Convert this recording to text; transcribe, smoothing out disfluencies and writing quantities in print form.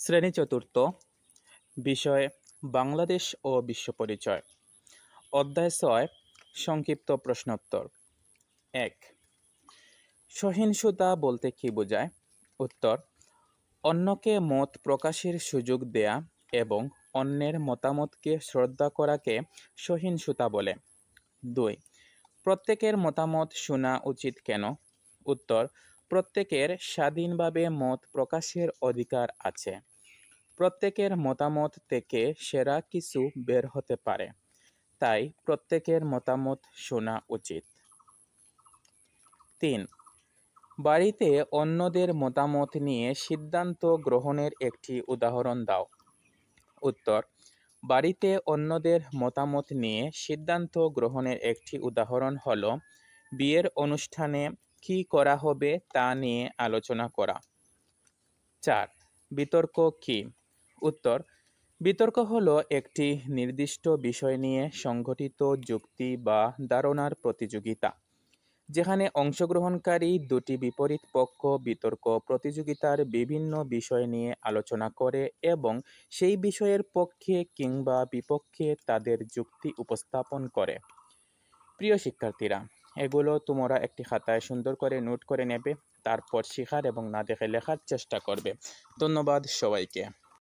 শ্রেণী চতুর্থ, বিষয় বাংলাদেশ ও বিশ্ব পরিচয়। অধ্যায় ৬, সংক্ষিপ্ত প্রশ্নোত্তর। ১. সহিংসতা বলতে কি বোঝায়? উত্তর: অন্যকে মত প্রকাশের সুযোগ দেয়া এবং অন্যের মতামতকে শ্রদ্ধা করাকে সহিংসতা বলে। ২. প্রত্যেকের মতামত শোনা উচিত কেন? উত্তর: প্রত্যেকের স্বাধীনভাবে মত প্রকাশের অধিকার আছে। প্রত্যেকের মতামত থেকে সেরা কিছু বের হতে পারে, তাই প্রত্যেকের মতামত শোনা উচিত। ৩. বাড়িতে অন্যদের মতামত নিয়ে সিদ্ধান্ত গ্রহণের একটি উদাহরণ দাও। উত্তর: বাড়িতে অন্যদের মতামত নিয়ে সিদ্ধান্ত গ্রহণের একটি উদাহরণ হলো বিয়ের অনুষ্ঠানে কী করা হবে তা নিয়ে আলোচনা করা। ৪. বিতর্ক কি? উত্তর: বিতর্ক হলো একটি নির্দিষ্ট বিষয় নিয়ে সংগঠিত যুক্তি বা ধারণার প্রতিযোগিতা, যেখানে অংশগ্রহণকারী দুটি বিপরীত পক্ষ বিতর্ক প্রতিযোগিতার বিভিন্ন বিষয় নিয়ে আলোচনা করে এবং সেই বিষয়ের পক্ষে কিংবা বিপক্ষে তাদের যুক্তি উপস্থাপন করে। প্রিয় শিক্ষার্থীরা, এগুলো তোমরা একটি খাতায় সুন্দর করে নোট করে নেবে, তারপর শেখার এবং না দেখে লেখার চেষ্টা করবে। ধন্যবাদ সবাইকে।